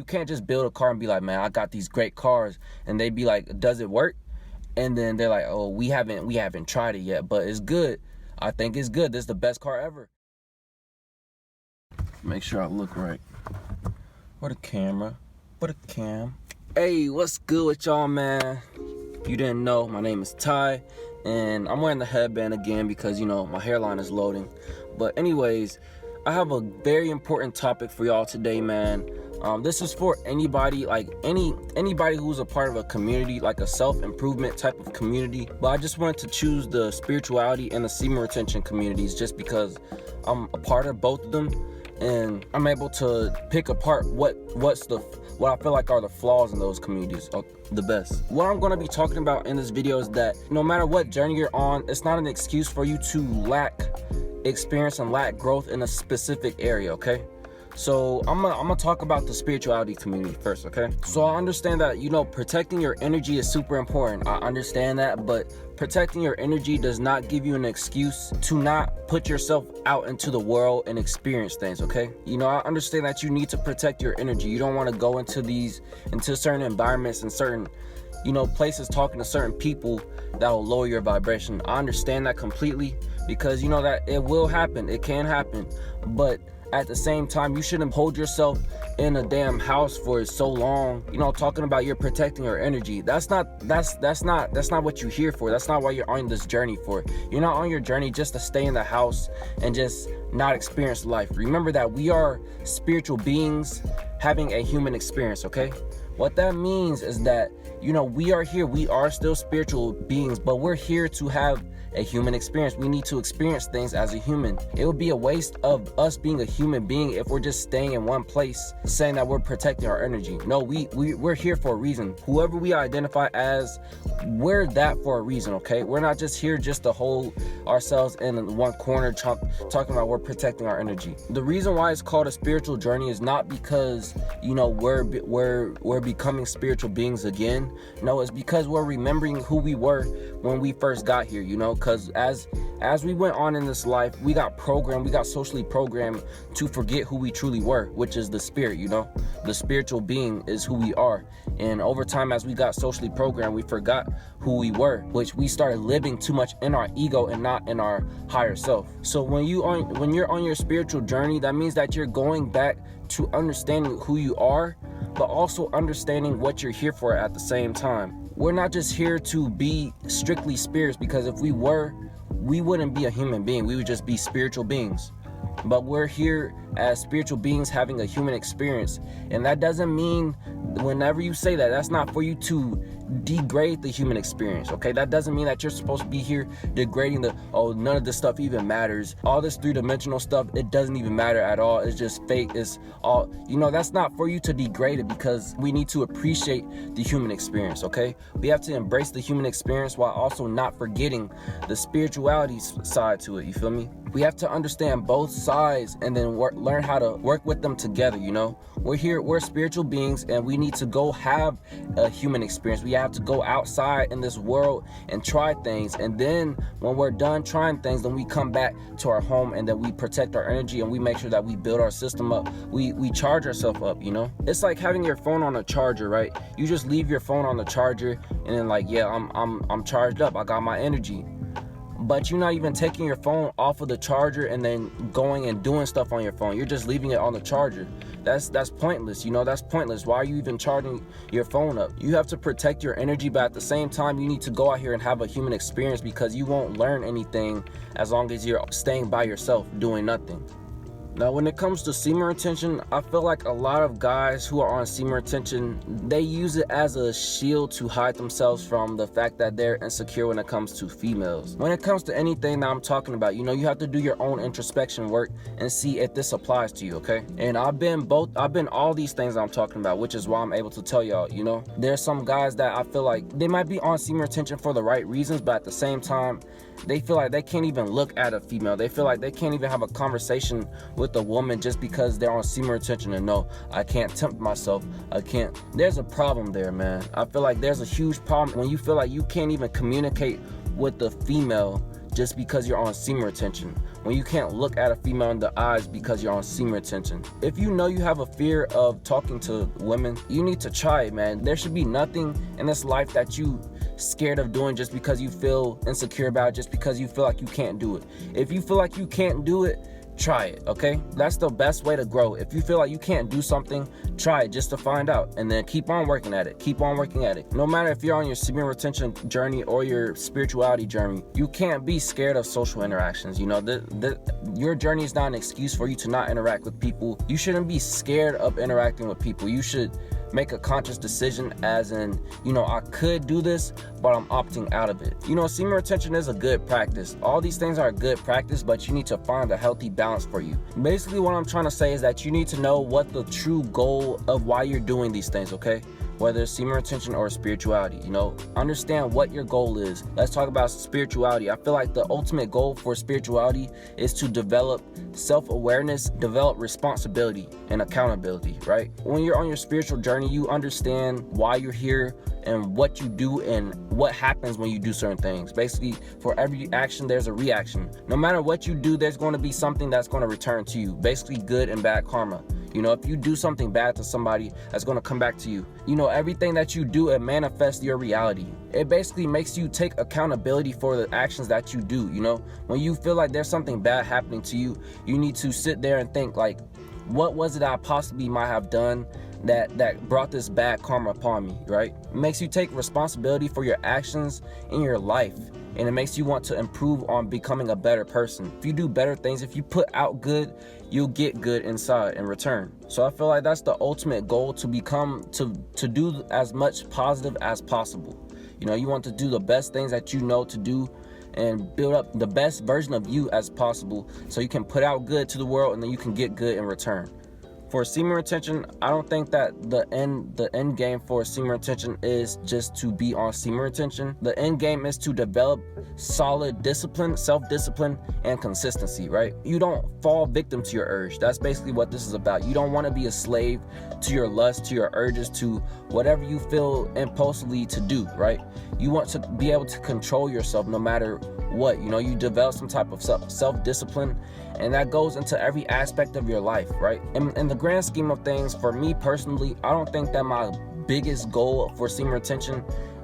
can't just build a car and be like, man, I got these great cars, and they be like, does it work? And then they're like, oh, we haven't tried it yet, but it's good. I think it's good. This is the best car ever. Make sure I look right. Where the camera? Where the cam? Hey, what's good with y'all, man? If you didn't know, my name is Ty, and I'm wearing the headband again because, you know, my hairline is loading. But anyways, I have a very important topic for y'all today, man. This is for anybody, like anybody who's a part of a community, like a self-improvement type of community. But I just wanted to choose the spirituality and the semen retention communities just because I'm a part of both of them, and I'm able to pick apart what I feel like are the flaws in those communities the best. What I'm going to be talking about in this video is that no matter what journey you're on, it's not an excuse for you to lack experience and lack growth in a specific area, okay? So I'm gonna talk about the spirituality community first, okay? So I understand that, you know, protecting your energy is super important. I understand that, but protecting your energy does not give you an excuse to not put yourself out into the world and experience things, okay? You know, I understand that you need to protect your energy. You don't want to go into certain environments and certain, you know, places talking to certain people that will lower your vibration. I understand that completely because, you know, that it will happen. It can happen, but at the same time, you shouldn't hold yourself in a damn house for so long, you know, talking about you're protecting your energy. That's not what you're here for. That's not why you're on this journey for. You're not on your journey just to stay in the house and just not experience life. Remember that we are spiritual beings having a human experience, okay? What that means is that, you know, we are here, we are still spiritual beings, but we're here to have a human experience. We need to experience things as a human. It would be a waste of us being a human being if we're just staying in one place saying that we're protecting our energy. No, we're here for a reason. Whoever we identify as, we're that for a reason, okay? We're not just here just to hold ourselves in one corner talking about we're protecting our energy. The reason why it's called a spiritual journey is not because, you know, we're becoming spiritual beings again. No, it's because we're remembering who we were when we first got here, you know, because as we went on in this life, we got socially programmed to forget who we truly were, which is the spirit, you know. The spiritual being is who we are. And over time, as we got socially programmed, we forgot who we were, which we started living too much in our ego and not in our higher self. So when you're on your spiritual journey, that means that you're going back to understanding who you are, but also understanding what you're here for at the same time. We're not just here to be strictly spirits, because if we were, we wouldn't be a human being. We would just be spiritual beings. But we're here as spiritual beings having a human experience. And that doesn't mean, whenever you say that, that's not for you to degrade the human experience, okay? That doesn't mean that you're supposed to be here degrading none of this stuff even matters. All this three-dimensional stuff, it doesn't even matter at all. It's just fake. It's all, you know, that's not for you to degrade it, because we need to appreciate the human experience, okay? We have to embrace the human experience while also not forgetting the spirituality side to it, you feel me? We have to understand both sides and then learn how to work with them together, you know? We're spiritual beings, and we need to go have a human experience. We have to go outside in this world and try things, and then when we're done trying things, then we come back to our home, and then we protect our energy, and we make sure that we build our system up. We charge ourselves up, you know? It's like having your phone on a charger, right? You just leave your phone on the charger, and then like, yeah, I'm charged up, I got my energy. But you're not even taking your phone off of the charger and then going and doing stuff on your phone. You're just leaving it on the charger. That's pointless, you know, that's pointless. Why are you even charging your phone up? You have to protect your energy, but at the same time, you need to go out here and have a human experience, because you won't learn anything as long as you're staying by yourself doing nothing. Now, when it comes to semen retention, I feel like a lot of guys who are on semen retention, they use it as a shield to hide themselves from the fact that they're insecure when it comes to females. When it comes to anything that I'm talking about, you know, you have to do your own introspection work and see if this applies to you, okay? And I've been all these things I'm talking about, which is why I'm able to tell y'all, you know? There's some guys that I feel like they might be on semen retention for the right reasons, but at the same time, they feel like they can't even look at a female. They feel like they can't even have a conversation with a woman just because they're on semen retention, and no, I can't tempt myself. I can't. There's a problem there, man. I feel like there's a huge problem when you feel like you can't even communicate with the female just because you're on semen retention, when you can't look at a female in the eyes because you're on semen retention. If you know you have a fear of talking to women, you need to try it, man. There should be nothing in this life that you scared of doing just because you feel insecure about it, just because you feel like you can't do it. If you feel like you can't do it, try it, okay? That's the best way to grow. If you feel like you can't do something, try it just to find out, and then keep on working at it. Keep on working at it. No matter if you're on your semen retention journey or your spirituality journey, you can't be scared of social interactions. You know, your journey is not an excuse for you to not interact with people. You shouldn't be scared of interacting with people. You should make a conscious decision, as in, you know, I could do this, but I'm opting out of it. You know, semen retention is a good practice. All these things are a good practice, but you need to find a healthy balance for you. Basically, what I'm trying to say is that you need to know what the true goal of why you're doing these things, okay? Whether it's semen retention or spirituality, you know, understand what your goal is. Let's talk about spirituality. I feel like the ultimate goal for spirituality is to develop self-awareness, develop responsibility and accountability, right? When you're on your spiritual journey, you understand why you're here and what you do and what happens when you do certain things. Basically, for every action, there's a reaction. No matter what you do, there's going to be something that's going to return to you. Basically, good and bad karma. You know, if you do something bad to somebody, that's going to come back to you. You know, everything that you do, it manifests your reality. It basically makes you take accountability for the actions that you do. You know, when you feel like there's something bad happening to you, you need to sit there and think, like, what was it I possibly might have done that brought this bad karma upon me, right? It makes you take responsibility for your actions in your life, and it makes you want to improve on becoming a better person. If you do better things, if you put out good, you'll get good inside in return. So I feel like that's the ultimate goal, to become, to do as much positive as possible. You know, you want to do the best things that you know to do and build up the best version of you as possible, so you can put out good to the world and then you can get good in return. For semen retention, I don't think that the end game for semen retention is just to be on semen retention. The end game is to develop solid discipline, self-discipline, and consistency, right? You don't fall victim to your urge. That's basically what this is about. You don't want to be a slave to your lust, to your urges, to whatever you feel impulsively to do, right? You want to be able to control yourself no matter what. You know, you develop some type of self-discipline, and that goes into every aspect of your life, right? In the grand scheme of things, for me personally, I don't think that my biggest goal for semen retention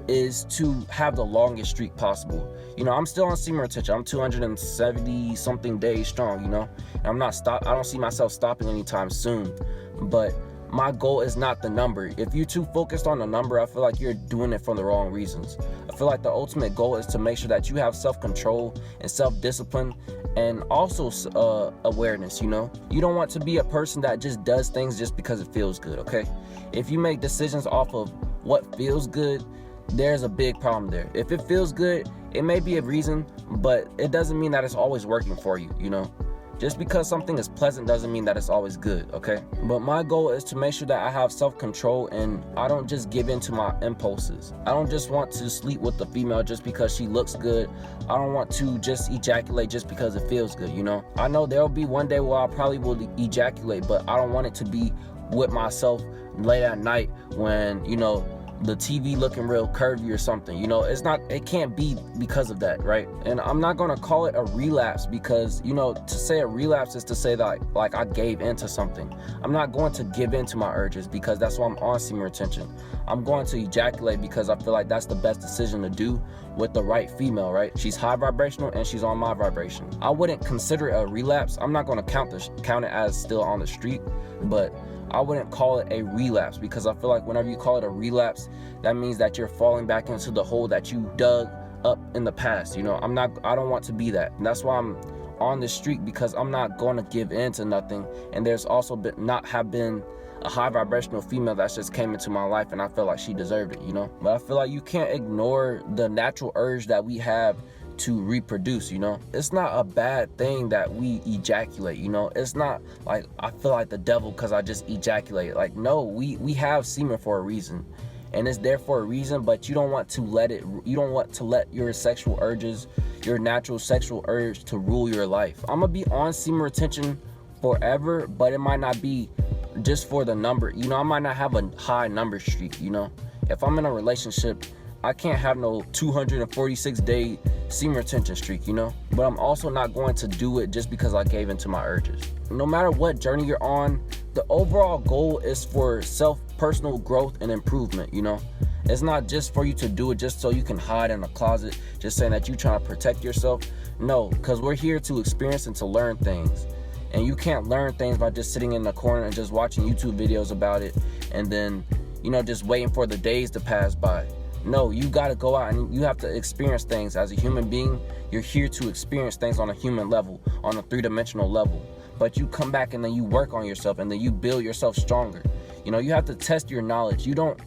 is to have the longest streak possible. You know, I'm still on semen retention. I'm 270 something days strong, you know, and I don't see myself stopping anytime soon. But my goal is not the number. If you're too focused on the number, I feel like you're doing it for the wrong reasons. I feel like the ultimate goal is to make sure that you have self-control and self-discipline, and also awareness. You know, you don't want to be a person that just does things just because it feels good, okay? If you make decisions off of what feels good, there's a big problem there. If it feels good, it may be a reason, but it doesn't mean that it's always working for you, you know? Just because something is pleasant doesn't mean that it's always good, okay? But my goal is to make sure that I have self-control and I don't just give in to my impulses. I don't just want to sleep with the female just because she looks good. I don't want to just ejaculate just because it feels good, you know? I know there'll be one day where I probably will ejaculate, but I don't want it to be with myself late at night when, you know, the TV looking real curvy or something. You know, it can't be because of that, right? And I'm not gonna call it a relapse, because, you know, to say a relapse is to say that like I gave into something. I'm not going to give in to my urges, because that's why I'm on semen retention. I'm going to ejaculate because I feel like that's the best decision to do with the right female, right? She's high vibrational and she's on my vibration. I wouldn't consider it a relapse. I'm not gonna count it as still on the street, but I wouldn't call it a relapse, because I feel like whenever you call it a relapse, that means that you're falling back into the hole that you dug up in the past. You know, I don't want to be that. And that's why I'm on this streak, because I'm not going to give in to nothing. And there's also been a high vibrational female that just came into my life, and I feel like she deserved it, you know? But I feel like you can't ignore the natural urge that we have to reproduce, you know? It's not a bad thing that we ejaculate, you know? It's not like I feel like the devil because I just ejaculated. Like, no, we have semen for a reason, and it's there for a reason, but you don't want to let your sexual urges, your natural sexual urge, to rule your life. I'm gonna be on semen retention forever, but it might not be just for the number. You know, I might not have a high number streak, you know? If I'm in a relationship, I can't have no 246-day semen retention streak, you know? But I'm also not going to do it just because I gave into my urges. No matter what journey you're on, the overall goal is for personal growth and improvement, you know? It's not just for you to do it just so you can hide in a closet, just saying that you're trying to protect yourself. No, because we're here to experience and to learn things. And you can't learn things by just sitting in the corner and just watching YouTube videos about it and then, you know, just waiting for the days to pass by. No, you got to go out and you have to experience things. As a human being, you're here to experience things on a human level, on a three-dimensional level. But you come back and then you work on yourself and then you build yourself stronger. You know, you have to test your knowledge. You don't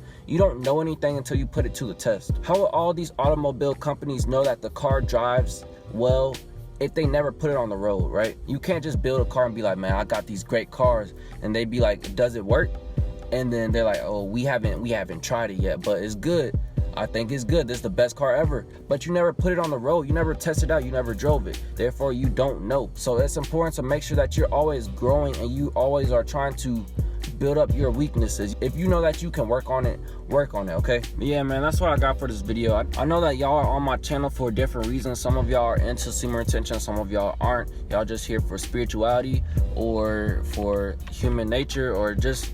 know anything until you put it to the test. How will all these automobile companies know that the car drives well if they never put it on the road, right? You can't just build a car and be like, man, I got these great cars, and they be like, does it work? And then they're like, oh, we haven't tried it yet, but it's good. I think it's good. This is the best car ever. But you never put it on the road. You never tested it out. You never drove it. Therefore, you don't know. So it's important to make sure that you're always growing and you always are trying to build up your weaknesses. If you know that you can work on it, okay? Yeah, man, that's what I got for this video. I know that y'all are on my channel for different reasons. Some of y'all are into semen retention, some of y'all aren't. Y'all just here for spirituality or for human nature or just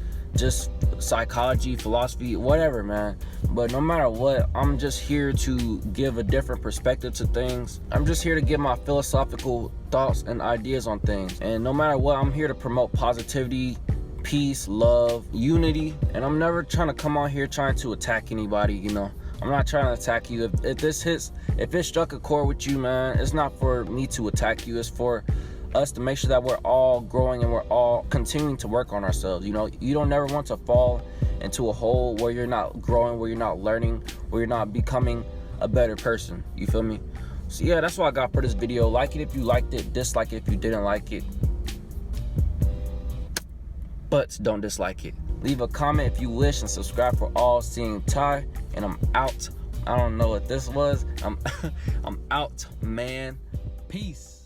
psychology, philosophy, whatever, man. But no matter what, I'm just here to give a different perspective to things. I'm just here to give my philosophical thoughts and ideas on things. And no matter what, I'm here to promote positivity, peace, love, unity. And I'm never trying to come on here trying to attack anybody, you know. I'm not trying to attack you. If it struck a chord with you, man, it's not for me to attack you. It's for us to make sure that we're all growing and we're all continuing to work on ourselves. You know, you don't never want to fall into a hole where you're not growing, where you're not learning, where you're not becoming a better person. You feel me? So yeah, that's what I got for this video. Like it if you liked it, dislike it if you didn't like it, but don't dislike it. Leave a comment if you wish and subscribe for all. Seeing Ty, and I'm out. I don't know what this was. I'm out, man. Peace.